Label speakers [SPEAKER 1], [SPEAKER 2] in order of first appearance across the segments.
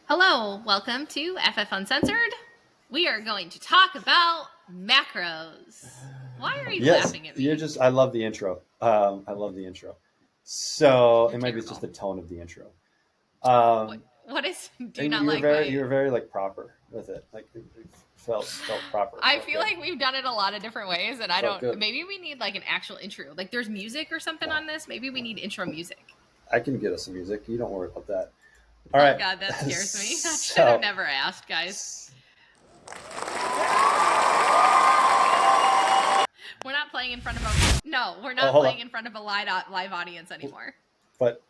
[SPEAKER 1] Hello, welcome to FF Uncensored. We are going to talk about macros. Why are you
[SPEAKER 2] Yes,
[SPEAKER 1] laughing at
[SPEAKER 2] you're
[SPEAKER 1] me?
[SPEAKER 2] just. I love the intro. I love the intro. So
[SPEAKER 1] You're
[SPEAKER 2] it maybe it's just
[SPEAKER 1] terrible.
[SPEAKER 2] the tone of the intro.
[SPEAKER 1] What
[SPEAKER 2] Um,
[SPEAKER 1] what is do you
[SPEAKER 2] and
[SPEAKER 1] not
[SPEAKER 2] you were
[SPEAKER 1] like
[SPEAKER 2] very, you
[SPEAKER 1] my
[SPEAKER 2] were very like proper with it. Like it felt proper.
[SPEAKER 1] I
[SPEAKER 2] Felt
[SPEAKER 1] feel
[SPEAKER 2] good.
[SPEAKER 1] like we've done it a lot of different ways and I
[SPEAKER 2] Felt
[SPEAKER 1] don't
[SPEAKER 2] good.
[SPEAKER 1] maybe we need like an actual intro. Like there's music or something on this. Maybe we need intro music.
[SPEAKER 2] I can get us some music. You don't worry about that. All
[SPEAKER 1] Oh
[SPEAKER 2] right.
[SPEAKER 1] god, that scares me. I should have
[SPEAKER 2] So
[SPEAKER 1] never asked, guys. We're not playing in front of a No, we're not
[SPEAKER 2] hold
[SPEAKER 1] playing
[SPEAKER 2] on.
[SPEAKER 1] in front of a live audience anymore.
[SPEAKER 2] But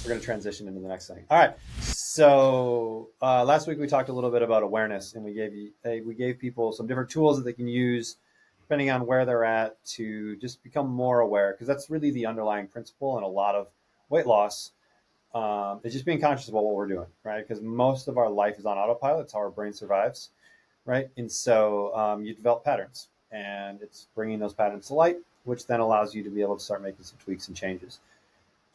[SPEAKER 2] we're going to transition into the next thing. All right. So last week we talked a little bit about awareness, and we gave people some different tools that they can use depending on where they're at to just become more aware, because that's really the underlying principle in a lot of weight loss. It's just being conscious about what we're doing, right? Because most of our life is on autopilot. It's how our brain survives, right? And so you develop patterns, and it's bringing those patterns to light, which then allows you to be able to start making some tweaks and changes.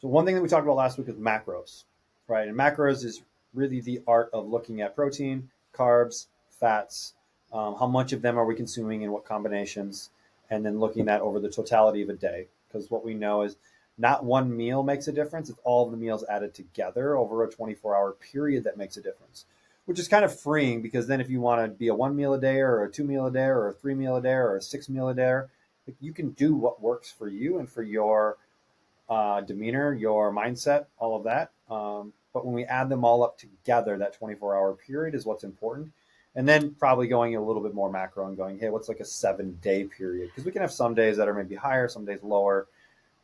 [SPEAKER 2] So one thing that we talked about last week is macros, right? And macros is really the art of looking at protein, carbs, fats, how much of them are we consuming in what combinations, and then looking at over the totality of a day. Because what we know is not one meal makes a difference; it's all of the meals added together over a 24-hour period that makes a difference. Which is kind of freeing, because then if you want to be a one meal a day or a two meal a day or a three meal a day or a six meal a day, you can do what works for you and for your demeanor, your mindset, all of that. But when we add them all up together, that 24-hour period is what's important. And then probably going a little bit more macro and going, hey, what's like a 7 day period? Because we can have some days that are maybe higher, some days lower.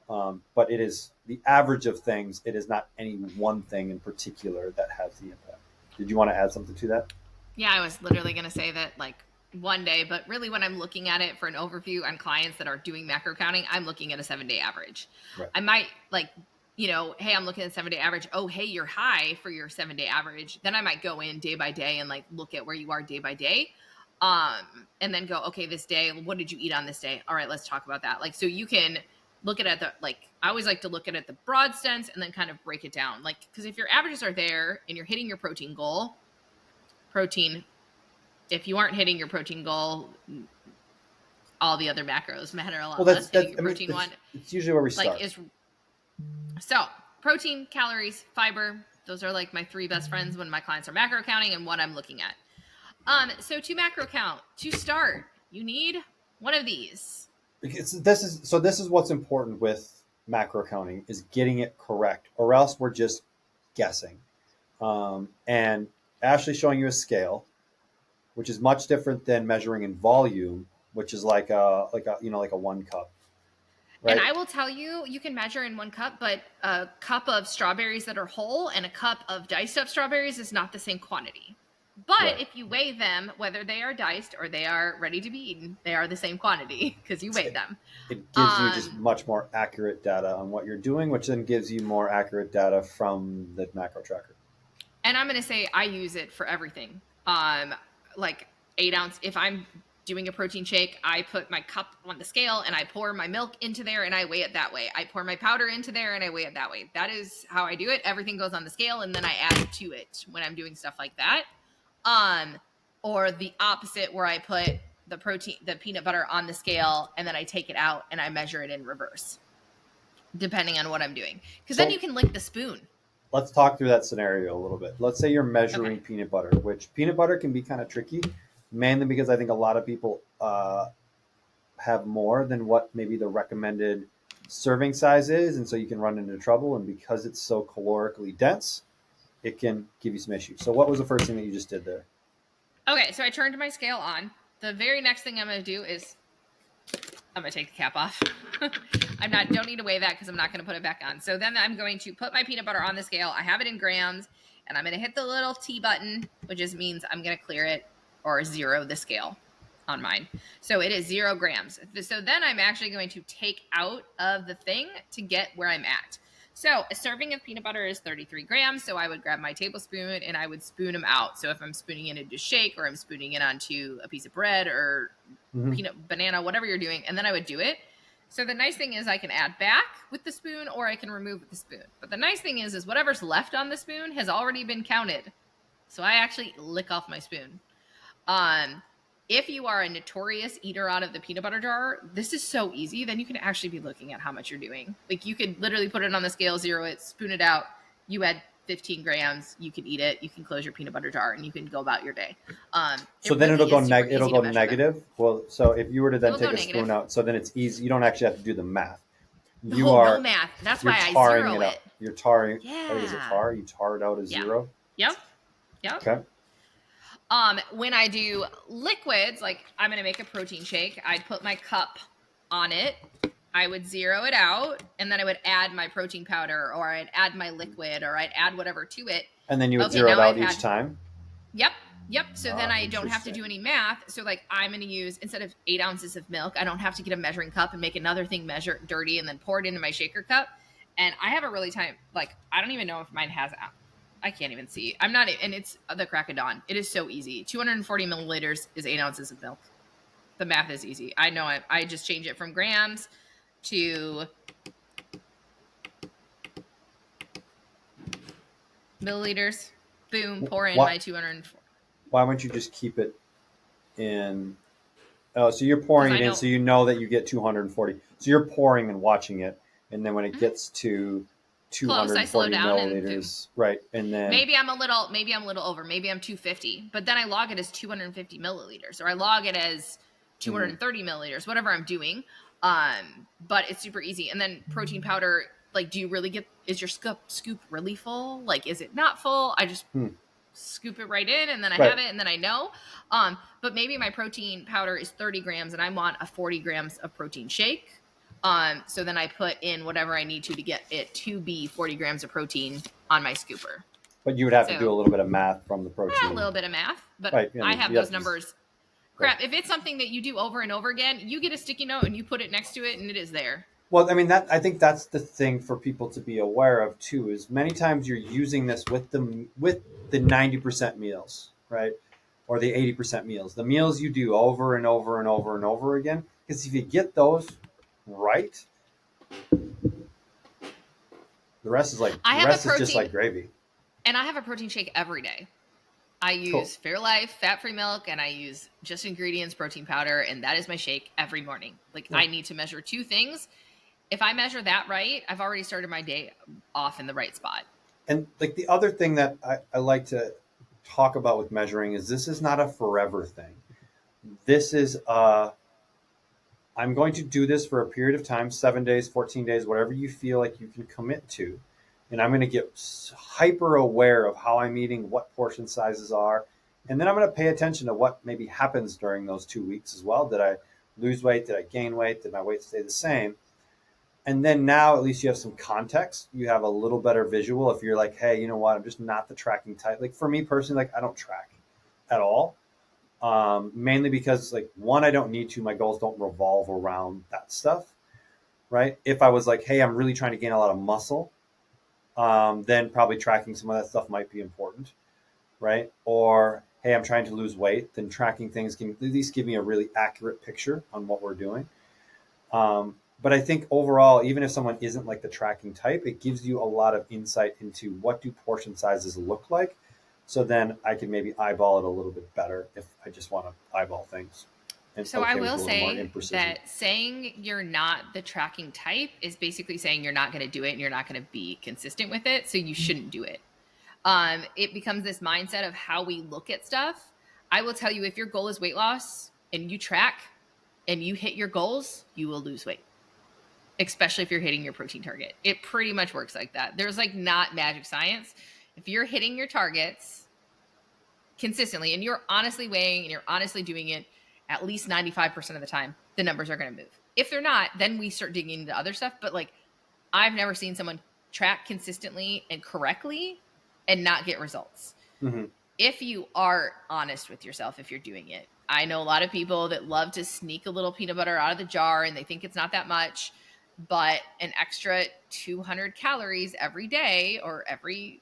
[SPEAKER 2] But it is the average of things. It is not any one thing in particular that has the impact. Did you want to add something to that?
[SPEAKER 1] Yeah, I was literally going to say that like one day, but really when I'm looking at it for an overview on clients that are doing macro counting, I'm looking at a 7 day average.
[SPEAKER 2] Right.
[SPEAKER 1] I might like, hey, I'm looking at 7 day average. Oh, hey, you're high for your 7 day average. Then I might go in day by day and like look at where you are day by day. And then go, okay, this day, what did you eat on this day? All right, let's talk about that. Like, so you can look at the, like, I always like to look at it the broad sense and then kind of break it down. Like, because if your averages are there and you're hitting your protein goal, protein if you aren't hitting your protein goal, all the other macros matter a
[SPEAKER 2] Well,
[SPEAKER 1] lot
[SPEAKER 2] that's
[SPEAKER 1] less. Hitting
[SPEAKER 2] that's.
[SPEAKER 1] your
[SPEAKER 2] I mean,
[SPEAKER 1] protein one,
[SPEAKER 2] it's usually where we
[SPEAKER 1] like,
[SPEAKER 2] start.
[SPEAKER 1] is so protein, calories, fiber. Those are like my three best friends when my clients are macro counting and what I'm looking at. So to macro count, to start, you need one of these.
[SPEAKER 2] This is what's important with macro counting, is getting it correct, or else we're just guessing. And Ashley's showing you a scale, which is much different than measuring in volume, which is like a 1 cup,
[SPEAKER 1] And
[SPEAKER 2] right?
[SPEAKER 1] I will tell you, you can measure in 1 cup, but a cup of strawberries that are whole and a cup of diced up strawberries is not the same quantity. But
[SPEAKER 2] Right.
[SPEAKER 1] if you weigh them, whether they are diced or they are ready to be eaten, they are the same quantity because you weighed
[SPEAKER 2] It,
[SPEAKER 1] them.
[SPEAKER 2] it gives you just
[SPEAKER 1] Um,
[SPEAKER 2] much more accurate data on what you're doing, which then gives you more accurate data from the macro tracker.
[SPEAKER 1] and I'm going to say I use it for everything. Like 8 ounce, if I'm doing a protein shake, I put my cup on the scale and I pour my milk into there and I weigh it that way. I pour my powder into there and I weigh it that way. That is how I do it. Everything goes on the scale and then I add to it when I'm doing stuff like that. Um, or the opposite where I put the peanut butter on the scale and then I take it out and I measure it in reverse, depending on what I'm doing. Because then you
[SPEAKER 2] So
[SPEAKER 1] can lick the spoon.
[SPEAKER 2] let's talk through that scenario a little bit. Let's say you're
[SPEAKER 1] Okay.
[SPEAKER 2] measuring peanut butter, which peanut butter can be kind of tricky, mainly because I think a lot of people have more than what maybe the recommended serving size is, and so you can run into trouble. And because it's so calorically dense, it can give you some issues. So, what was the first thing that you just did there?
[SPEAKER 1] Okay, so I turned my scale on. The very next thing I'm going to do is I'm going to take the cap off. Don't need to weigh that because I'm not going to put it back on. So then I'm going to put my peanut butter on the scale. I have it in grams and I'm going to hit the little T button, which just means I'm going to clear it or zero the scale on mine. So it is 0 grams. So then I'm actually going to take out of the thing to get where I'm at. So a serving of peanut butter is 33 grams. So I would grab my tablespoon and I would spoon them out. So if I'm spooning it into shake or I'm spooning it onto a piece of bread or
[SPEAKER 2] Mm-hmm.
[SPEAKER 1] peanut banana, whatever you're doing, and then I would do it. So the nice thing is I can add back with the spoon or I can remove with the spoon. But the nice thing is whatever's left on the spoon has already been counted. So I actually lick off my spoon. If you are a notorious eater out of the peanut butter jar, this is so easy. Then you can actually be looking at how much you're doing. Like you could literally put it on the scale, zero it, spoon it out. You add 15 grams, you can eat it. You can close your peanut butter jar and you can go about your day.
[SPEAKER 2] So then
[SPEAKER 1] really
[SPEAKER 2] it'll go
[SPEAKER 1] it'll go
[SPEAKER 2] negative. Well, so if you were to then take a
[SPEAKER 1] negative.
[SPEAKER 2] spoon out, so then it's easy. You don't actually have to do the math.
[SPEAKER 1] No math. That's why I zero it.
[SPEAKER 2] You're tarring.
[SPEAKER 1] Yeah.
[SPEAKER 2] Is it tar? You tar it out as zero.
[SPEAKER 1] Yep.
[SPEAKER 2] Okay.
[SPEAKER 1] When I do liquids, like I'm gonna make a protein shake, I'd put my cup on it. I would zero it out, and then I would add my protein powder, or I'd add my liquid, or I'd add whatever to it.
[SPEAKER 2] And then you would zero it out each time?
[SPEAKER 1] Yep. So then I don't have to do any math. So like I'm going to use, instead of 8 ounces of milk, I don't have to get a measuring cup and make another thing measure dirty and then pour it into my shaker cup. And I have a really time, like, I don't even know if mine has, I can't even see. I'm not, and it's the crack of dawn. It is so easy. 240 milliliters is 8 ounces of milk. The math is easy. I know I just change it from grams to milliliters. Boom, pour in my 240.
[SPEAKER 2] Why wouldn't you just keep it in? Oh, so you're pouring it in, so you know that you get 240. So you're pouring and watching it, and then when it gets to 240 milliliters, right? And then
[SPEAKER 1] maybe I'm a little over. Maybe I'm 250, but then I log it as 250 milliliters, or I log it as 230 milliliters, whatever I'm doing. But it's super easy. And then protein powder. Like, do you really is your scoop really full? Like, is it not full? I just scoop it right in and then I have it and then I know. But maybe my protein powder is 30 grams and I want a 40 grams of protein shake. So then I put in whatever I need to get it to be 40 grams of protein on my scooper.
[SPEAKER 2] But you would have to do a little bit of math from the protein.
[SPEAKER 1] A little bit of math, but I have those numbers. Crap, if it's something that you do over and over again, you get a sticky note and you put it next to it and it is there.
[SPEAKER 2] Well, I mean, I think that's the thing for people to be aware of too. Is many times you're using this with the 90% meals, right, or the 80% meals, the meals you do over and over and over and over again. Because if you get those right, the rest is just like gravy.
[SPEAKER 1] And I have a protein shake every day. I use Fairlife fat-free milk, and I use Just Ingredients protein powder, and that is my shake every morning. Like I need to measure 2 things. If I measure that right, I've already started my day off in the right spot.
[SPEAKER 2] And like the other thing that I like to talk about with measuring is this is not a forever thing. This is I'm going to do this for a period of time, 7 days, 14 days, whatever you feel like you can commit to. And I'm going to get hyper aware of how I'm eating, what portion sizes are. And then I'm going to pay attention to what maybe happens during those 2 weeks as well. Did I lose weight? Did I gain weight? Did my weight stay the same? And then now at least you have some context. You have a little better visual. If you're like, hey, you know what? I'm just not the tracking type. Like for me personally, like I don't track at all. Mainly because like one, I don't need to. My goals don't revolve around that stuff, right? If I was like, hey, I'm really trying to gain a lot of muscle, then probably tracking some of that stuff might be important, right? Or hey, I'm trying to lose weight, then tracking things can at least give me a really accurate picture on what we're doing. But I think overall, even if someone isn't like the tracking type, it gives you a lot of insight into what do portion sizes look like. So then I can maybe eyeball it a little bit better if I just want to eyeball things.
[SPEAKER 1] So I will say that saying you're not the tracking type is basically saying you're not going to do it and you're not going to be consistent with it. So you shouldn't do it. It becomes this mindset of how we look at stuff. I will tell you, if your goal is weight loss and you track and you hit your goals, you will lose weight. Especially if you're hitting your protein target. It pretty much works like that. There's like not magic science. If you're hitting your targets consistently and you're honestly weighing and you're honestly doing it at least 95% of the time, the numbers are going to move. If they're not, then we start digging into other stuff. But like, I've never seen someone track consistently and correctly and not get results. Mm-hmm. If you are honest with yourself, if you're doing it. I know a lot of people that love to sneak a little peanut butter out of the jar and they think it's not that much. But an extra 200 calories every day or every,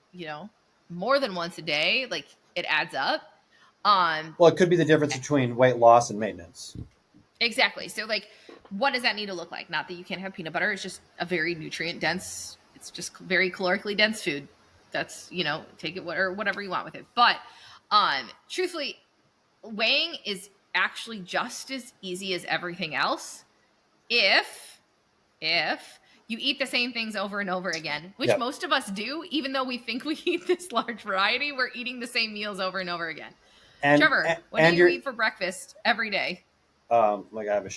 [SPEAKER 1] more than once a day, like it adds up.
[SPEAKER 2] Well, it could be the difference between weight loss and maintenance.
[SPEAKER 1] Exactly. So like what does that need to look like? Not that you can't have peanut butter. It's just a very nutrient dense, it's just very calorically dense food. That's, take it or whatever you want with it. But truthfully, weighing is actually just as easy as everything else if you eat the same things over and over again, which
[SPEAKER 2] Yep.
[SPEAKER 1] most of us do. Even though we think we eat this large variety, we're eating the same meals over and over again. Trevor, what do you eat for breakfast every day?
[SPEAKER 2] Like I have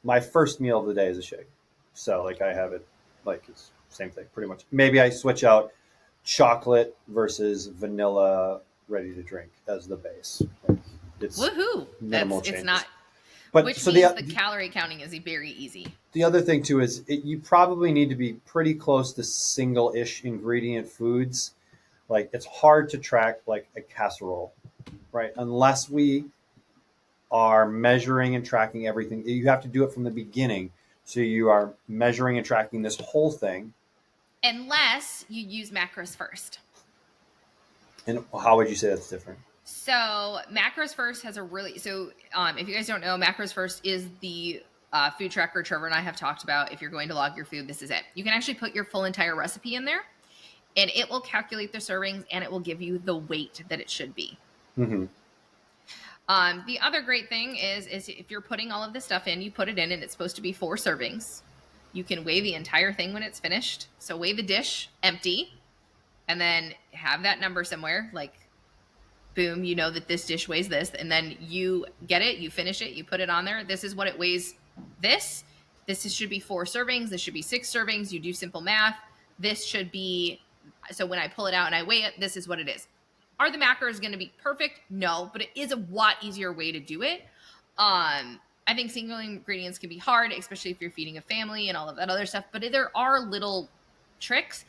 [SPEAKER 2] my first meal of the day is a shake. So like I have it, like it's same thing pretty much. Maybe I switch out chocolate versus vanilla ready to drink as the base. Like it's
[SPEAKER 1] Woohoo!
[SPEAKER 2] minimal
[SPEAKER 1] It's
[SPEAKER 2] changes.
[SPEAKER 1] not,
[SPEAKER 2] But
[SPEAKER 1] which
[SPEAKER 2] so
[SPEAKER 1] means the calorie counting is very easy.
[SPEAKER 2] the other thing too is you probably need to be pretty close to single-ish ingredient foods. Like it's hard to track like a casserole, right? Unless we are measuring and tracking everything. You have to do it from the beginning. So you are measuring and tracking this whole thing.
[SPEAKER 1] Unless you use macros first.
[SPEAKER 2] And how would you say that's different?
[SPEAKER 1] So Macros First has a really, so if you guys don't know, Macros First is the food tracker Trevor and I have talked about. If you're going to log your food, this is it. You can actually put your full entire recipe in there and it will calculate the servings and it will give you the weight that it should be.
[SPEAKER 2] Mm-hmm.
[SPEAKER 1] The other great thing is if you're putting all of this stuff in, you put it in and it's supposed to be 4 servings. You can weigh the entire thing when it's finished. So weigh the dish empty and then have that number somewhere, like boom, you know that this dish weighs this, and then you get it, you finish it, you put it on there. This is what it weighs. This should be 4 servings. This should be 6 servings. You do simple math. This should be, so when I pull it out and I weigh it, this is what it is. Are the macros going to be perfect? No, but it is a lot easier way to do it. I think single ingredients can be hard, especially if you're feeding a family and all of that other stuff, but there are little tricks.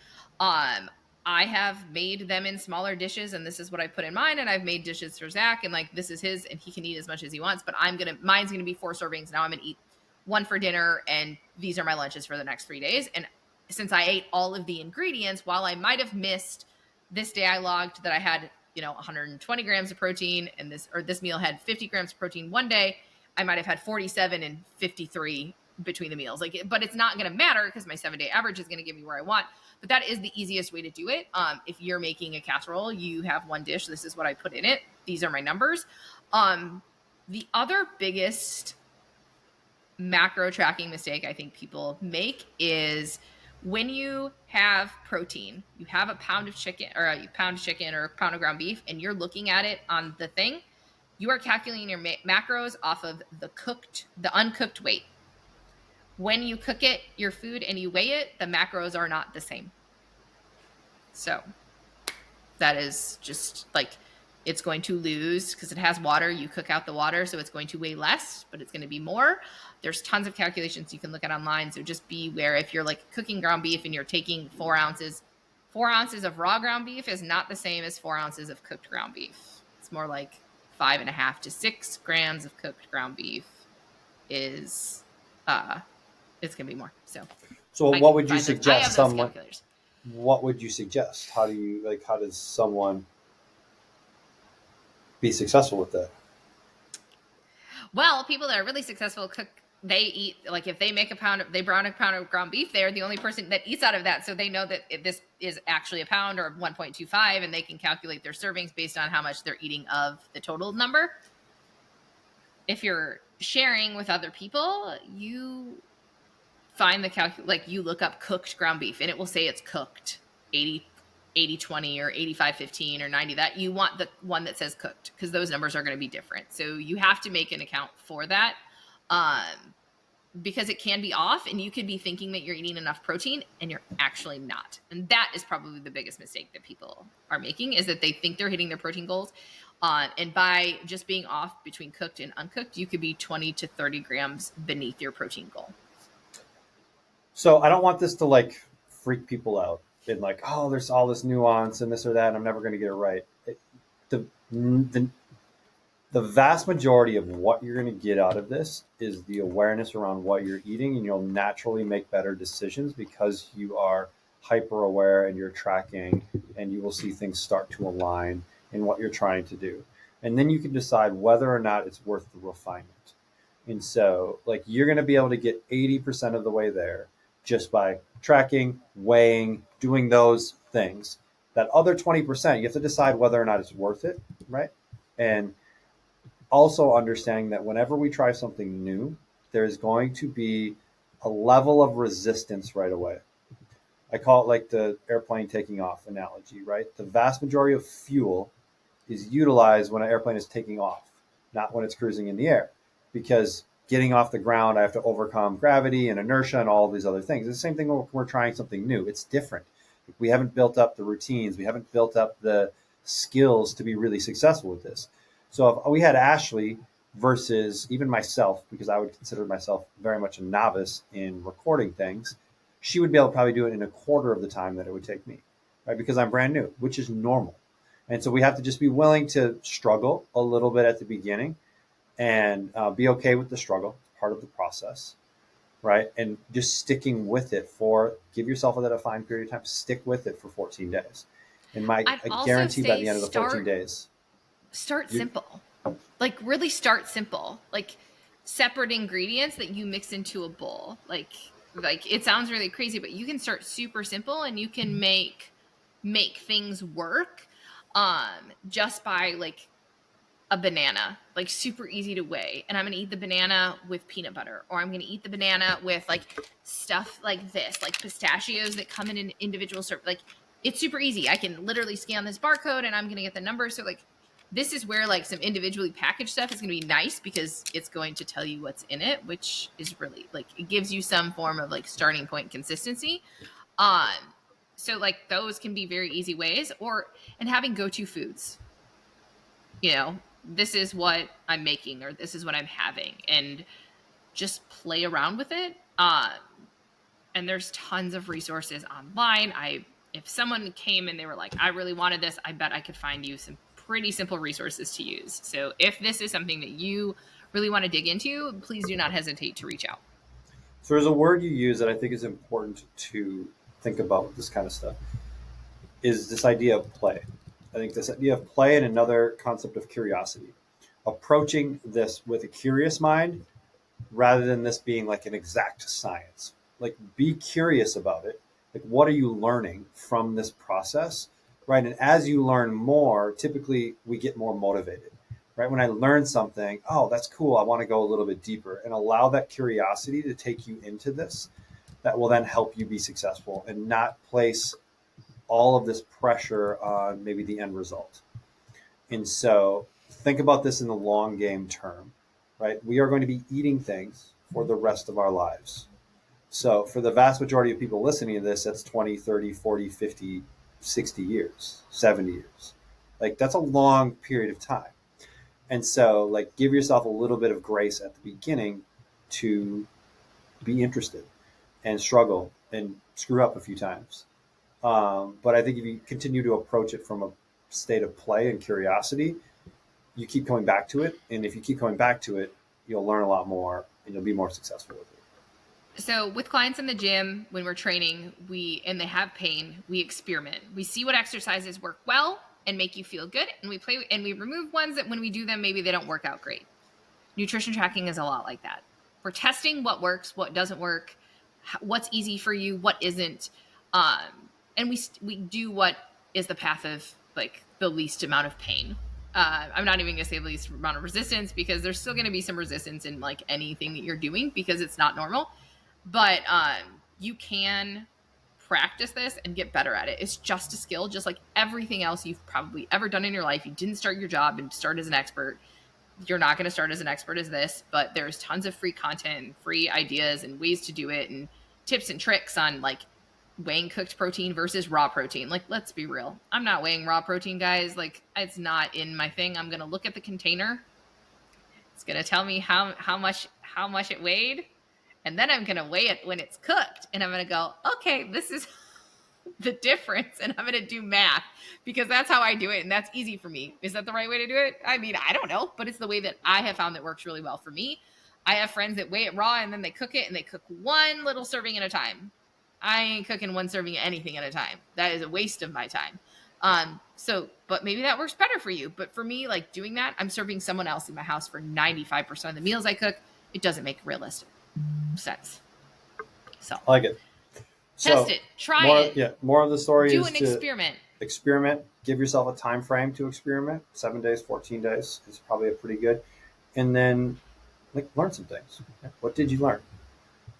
[SPEAKER 1] I have made them in smaller dishes and this is what I put in mine. And I've made dishes for Zach and like, this is his and he can eat as much as he wants, but mine's going to be 4 servings. Now I'm going to eat 1 for dinner and these are my lunches for the next 3 days. And since I ate all of the ingredients, while I might've missed this day, I logged that I had, 120 grams of protein and this meal had 50 grams of protein one day. I might've had 47 and 53 between the meals. But it's not going to matter because my 7-day average is going to give me where I want. But that is the easiest way to do it. If you're making a casserole, you have 1 dish. This is what I put in it. These are my numbers. The other biggest macro tracking mistake I think people make is when you have protein, you have a pound of chicken or a pound of ground beef, and you're looking at it on the thing, you are calculating your macros off of the uncooked weight. When you cook it, your food, and you weigh it, the macros are not the same. So that is just like, it's going to lose because it has water. You cook out the water, so it's going to weigh less, but it's going to be more. There's tons of calculations you can look at online. So just be aware if you're like cooking ground beef and you're taking 4 ounces of raw ground beef is not the same as 4 ounces of cooked ground beef. It's more like 5.5 to 6 grams of cooked ground beef is, it's going to be more. So
[SPEAKER 2] what would you suggest someone? What would you suggest? How does someone be successful with that?
[SPEAKER 1] Well, people that are really successful cook, they eat, like if they make they brown a pound of ground beef, they're the only person that eats out of that. So they know that this is actually a pound or 1.25 and they can calculate their servings based on how much they're eating of the total number. If you're sharing with other people, you find you look up cooked ground beef and it will say it's cooked 80-20 or 85-15 or 90. That you want the one that says cooked because those numbers are going to be different. So you have to make an account for that because it can be off and you could be thinking that you're eating enough protein and you're actually not. And that is probably the biggest mistake that people are making is that they think they're hitting their protein goals. And by just being off between cooked and uncooked, you could be 20 to 30 grams beneath your protein goal.
[SPEAKER 2] So I don't want this to like freak people out and like, oh, there's all this nuance and this or that, and I'm never going to get it right. The vast majority of what you're going to get out of this is the awareness around what you're eating, and you'll naturally make better decisions because you are hyper aware and you're tracking, and you will see things start to align in what you're trying to do. And then you can decide whether or not it's worth the refinement. And so like you're going to be able to get 80% of the way there just by tracking, weighing, doing those things. That other 20%, you have to decide whether or not it's worth it, right? And also understanding that whenever we try something new, there's going to be a level of resistance right away. I call it like the airplane taking off analogy, right? The vast majority of fuel is utilized when an airplane is taking off, not when it's cruising in the air. Because getting off the ground, I have to overcome gravity and inertia and all these other things. It's the same thing when we're trying something new. It's different. We haven't built up the routines. We haven't built up the skills to be really successful with this. So if we had Ashley versus even myself, because I would consider myself very much a novice in recording things, she would be able to probably do it in a quarter of the time that it would take me, right? Because I'm brand new, which is normal. And so we have to just be willing to struggle a little bit at the beginning and be okay with the struggle. It's part of the process, right? And just sticking with it give yourself a defined period of time, stick with it for 14 days. And I guarantee by the end of the 14 days.
[SPEAKER 1] Start simple. Like really start simple. Like separate ingredients that you mix into a bowl. Like it sounds really crazy, but you can start super simple and you can make things work just by like a banana, like super easy to weigh. And I'm going to eat the banana with peanut butter, or I'm going to eat the banana with like stuff like this, like pistachios that come in an individual serve. Like it's super easy. I can literally scan this barcode and I'm going to get the number. So like this is where like some individually packaged stuff is going to be nice because it's going to tell you what's in it, which is really like, it gives you some form of like starting point consistency. So like those can be very easy ways, and having go-to foods, this is what I'm making, or this is what I'm having, and just play around with it. And there's tons of resources online. If someone came and they were like, I really wanted this, I bet I could find you some pretty simple resources to use. So if this is something that you really want to dig into, please do not hesitate to reach out.
[SPEAKER 2] So there's a word you use that I think is important to think about with this kind of stuff, is this idea of play. I think this idea of play and another concept of curiosity. Approaching this with a curious mind rather than this being like an exact science. Like be curious about it. Like what are you learning from this process, right? And as you learn more, typically we get more motivated, right? When I learn something, oh, that's cool. I want to go a little bit deeper, and allow that curiosity to take you into this. That will then help you be successful and not place all of this pressure on maybe the end result. And so think about this in the long game term, right? We are going to be eating things for the rest of our lives. So for the vast majority of people listening to this, that's 20, 30, 40, 50, 60 years, 70 years. Like that's a long period of time. And so like give yourself a little bit of grace at the beginning to be interested and struggle and screw up a few times. But I think if you continue to approach it from a state of play and curiosity, you keep coming back to it. And if you keep coming back to it, you'll learn a lot more and you'll be more successful with it.
[SPEAKER 1] So with clients in the gym, when we're training, and they have pain, we experiment. We see what exercises work well and make you feel good. And we play, and we remove ones that when we do them, maybe they don't work out great. Nutrition tracking is a lot like that. We're testing what works, what doesn't work, what's easy for you, what isn't. And we do what is the path of like the least amount of pain. I'm not even going to say the least amount of resistance, because there's still going to be some resistance in like anything that you're doing because it's not normal. But you can practice this and get better at it. It's just a skill, just like everything else you've probably ever done in your life. You didn't start your job and start as an expert. You're not going to start as an expert as this, but there's tons of free content and free ideas and ways to do it, and tips and tricks on like weighing cooked protein versus raw protein. Like, let's be real. I'm not weighing raw protein, guys. Like, it's not in my thing. I'm going to look at the container. It's going to tell me how much it weighed. And then I'm going to weigh it when it's cooked. And I'm going to go, okay, this is the difference. And I'm going to do math, because that's how I do it. And that's easy for me. Is that the right way to do it? I mean, I don't know, but it's the way that I have found that works really well for me. I have friends that weigh it raw and then they cook it, and they cook one little serving at a time. I ain't cooking one serving of anything at a time. That is a waste of my time. But maybe that works better for you. But for me, like doing that, I'm serving someone else in my house for 95% of the meals I cook. it doesn't make realistic sense. So
[SPEAKER 2] I like it.
[SPEAKER 1] test
[SPEAKER 2] So,
[SPEAKER 1] it, try
[SPEAKER 2] more,
[SPEAKER 1] it,
[SPEAKER 2] yeah, more of the story
[SPEAKER 1] do
[SPEAKER 2] is
[SPEAKER 1] an
[SPEAKER 2] to
[SPEAKER 1] experiment.
[SPEAKER 2] give yourself a time frame to experiment. 7 days, 14 days is probably a pretty good. And then like learn some things. What did you learn?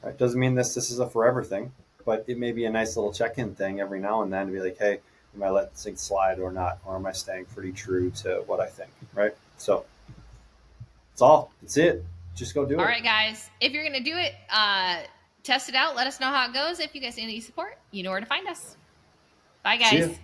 [SPEAKER 2] Right? Doesn't mean this is a forever thing, but it may be a nice little check-in thing every now and then to be like, hey, am I letting things slide or not? Or am I staying pretty true to what I think? Right? So that's all. That's it. Just go do it.
[SPEAKER 1] All right, guys. If you're going to do it, test it out. Let us know how it goes. If you guys need any support, you know where to find us. Bye,
[SPEAKER 2] See
[SPEAKER 1] guys.
[SPEAKER 2] ya.